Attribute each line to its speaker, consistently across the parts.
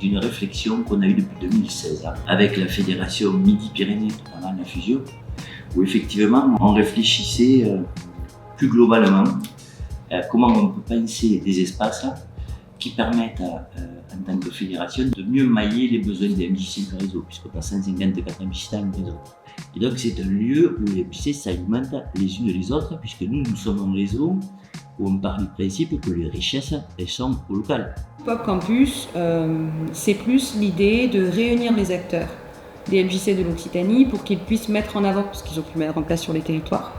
Speaker 1: d'une réflexion qu'on a eue depuis 2016 avec la fédération Midi-Pyrénées pendant la fusion, où effectivement on réfléchissait plus globalement comment on peut penser des espaces qui permettent en tant que fédération de mieux mailler les besoins des MJC du réseau, puisqu'on a 154 MJC dans le réseau. Et donc c'est un lieu où les MJC s'alimentent les unes les autres, puisque nous sommes un réseau où on part du principe que les richesses, elles sont au local.
Speaker 2: Pop Campus, c'est plus l'idée de réunir les acteurs des MJC de l'Occitanie pour qu'ils puissent mettre en avant ce qu'ils ont pu mettre en place sur les territoires,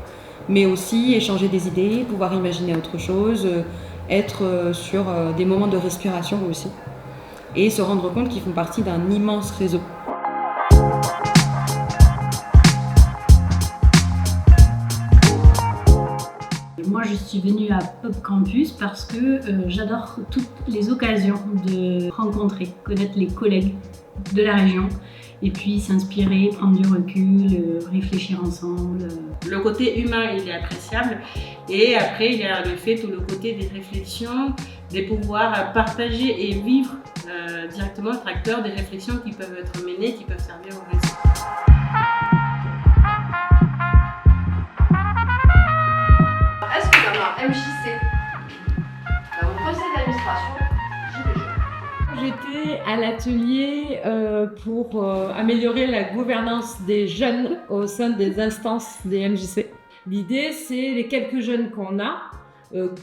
Speaker 2: mais aussi échanger des idées, pouvoir imaginer autre chose, être sur des moments de respiration aussi, et se rendre compte qu'ils font partie d'un immense réseau.
Speaker 3: Moi, je suis venue à Pop Campus parce que j'adore toutes les occasions de rencontrer, connaître les collègues de la région et puis s'inspirer, prendre du recul, réfléchir ensemble.
Speaker 4: Le côté humain, il est appréciable et après, il y a le fait, tout le côté des réflexions, de pouvoir partager et vivre directement, être acteur des réflexions qui peuvent être menées, qui peuvent servir au réseau.
Speaker 5: MJC, au conseil d'administration,
Speaker 6: j'étais à l'atelier pour améliorer la gouvernance des jeunes au sein des instances des MJC. L'idée, c'est les quelques jeunes qu'on a,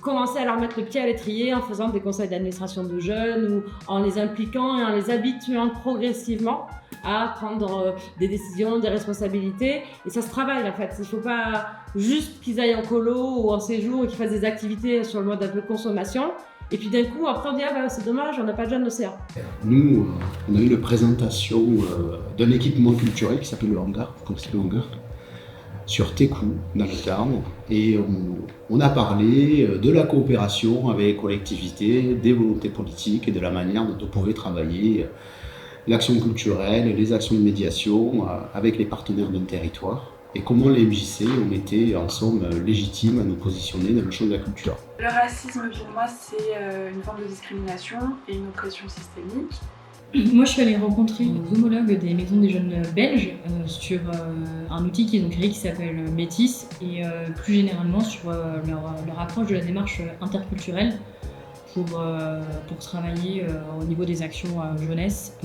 Speaker 6: commencer à leur mettre le pied à l'étrier en faisant des conseils d'administration de jeunes ou en les impliquant et en les habituant progressivement à prendre des décisions, des responsabilités. Et ça se travaille en fait. Il ne faut pas juste qu'ils aillent en colo ou en séjour et qu'ils fassent des activités sur le mode un peu consommation. Et puis d'un coup, après on dit « Ah bah, c'est dommage, on n'a pas de jeunes d'océan ».
Speaker 7: Nous, on a eu la présentation d'un équipement culturel qui s'appelle le hangar, sur Técou, dans le Tarn. Et on a parlé de la coopération avec les collectivités, des volontés politiques et de la manière dont on pouvait travailler l'action culturelle, les actions de médiation avec les partenaires d'un territoire et comment les MJC ont été en somme légitimes à nous positionner dans le champ de la culture.
Speaker 8: Le racisme pour moi c'est une forme de discrimination et une oppression systémique.
Speaker 9: Moi je suis allée rencontrer les homologues des maisons des jeunes belges sur un outil qui est donc créé qui s'appelle Métis et plus généralement sur leur approche de la démarche interculturelle pour travailler au niveau des actions jeunesse,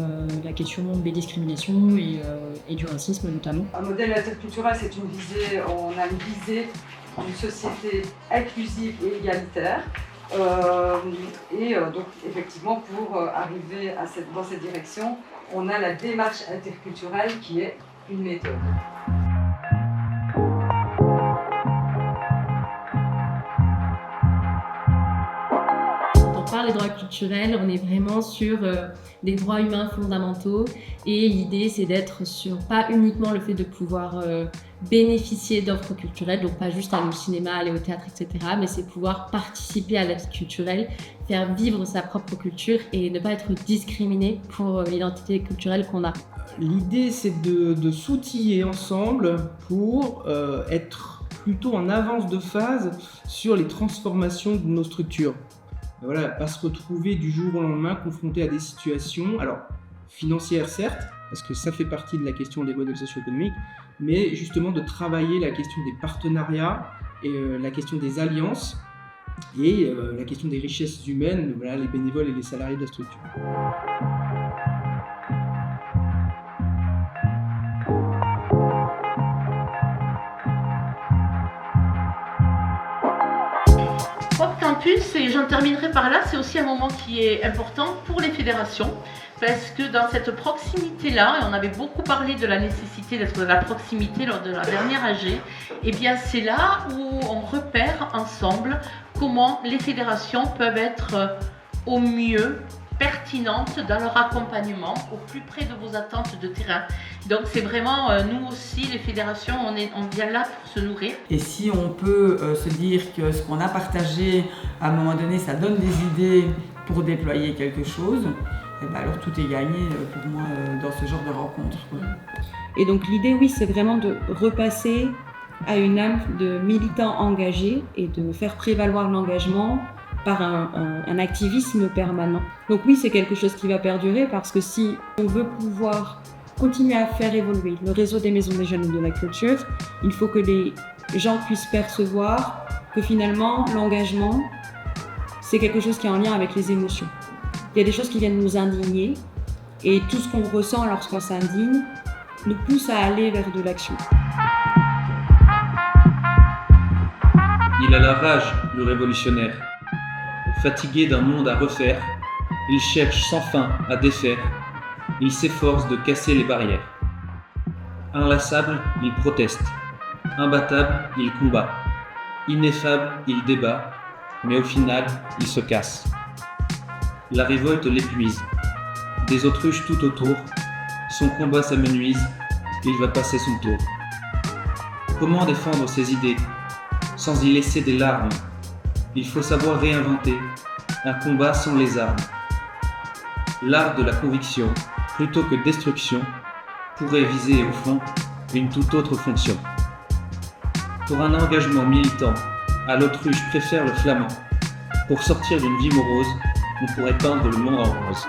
Speaker 9: la question des discriminations et du racisme notamment.
Speaker 10: Un modèle interculturel, c'est une visée, on a une visée d'une société inclusive et égalitaire. Donc effectivement, pour arriver dans cette direction, on a la démarche interculturelle qui est une méthode.
Speaker 6: Les droits culturels, on est vraiment sur des droits humains fondamentaux et l'idée c'est d'être sur pas uniquement le fait de pouvoir bénéficier d'offres culturelles, donc pas juste aller au cinéma, aller au théâtre, etc. mais c'est pouvoir participer à la vie culturelle, faire vivre sa propre culture et ne pas être discriminé pour l'identité culturelle qu'on a.
Speaker 11: L'idée c'est de s'outiller ensemble pour être plutôt en avance de phase sur les transformations de nos structures. Voilà, pas se retrouver du jour au lendemain confronté à des situations, alors financières certes, parce que ça fait partie de la question des modèles socio-économiques, mais justement de travailler la question des partenariats et la question des alliances et la question des richesses humaines, voilà, les bénévoles et les salariés de la structure.
Speaker 4: Pop Campus, et j'en terminerai par là, c'est aussi un moment qui est important pour les fédérations parce que dans cette proximité-là, et on avait beaucoup parlé de la nécessité d'être de la proximité lors de la dernière AG, et bien c'est là où on repère ensemble comment les fédérations peuvent être au mieux pertinentes dans leur accompagnement au plus près de vos attentes de terrain. Donc c'est vraiment, nous aussi, les fédérations, on vient là pour se nourrir.
Speaker 12: Et si on peut se dire que ce qu'on a partagé, à un moment donné, ça donne des idées pour déployer quelque chose, et ben alors tout est gagné pour moi dans ce genre de rencontre.
Speaker 2: Et donc l'idée, oui, c'est vraiment de repasser à une âme de militants engagés et de faire prévaloir l'engagement par un activisme permanent. Donc oui, c'est quelque chose qui va perdurer parce que si on veut pouvoir continuer à faire évoluer le réseau des maisons des jeunes et de la culture, il faut que les gens puissent percevoir que finalement l'engagement, c'est quelque chose qui est en lien avec les émotions. Il y a des choses qui viennent nous indigner et tout ce qu'on ressent lorsqu'on s'indigne nous pousse à aller vers de l'action.
Speaker 13: Il a la rage, le révolutionnaire. Fatigué d'un monde à refaire, il cherche sans fin à défaire. Il s'efforce de casser les barrières. Inlassable, il proteste. Imbattable, il combat. Ineffable, il débat. Mais au final, il se casse. La révolte l'épuise. Des autruches tout autour. Son combat s'amenuise. Il va passer son tour. Comment défendre ses idées sans y laisser des larmes? Il faut savoir réinventer un combat sans les armes. L'art de la conviction, plutôt que destruction, pourrait viser au fond une toute autre fonction. Pour un engagement militant, à l'autruche préfère le flamand. Pour sortir d'une vie morose, on pourrait peindre le monde en rose.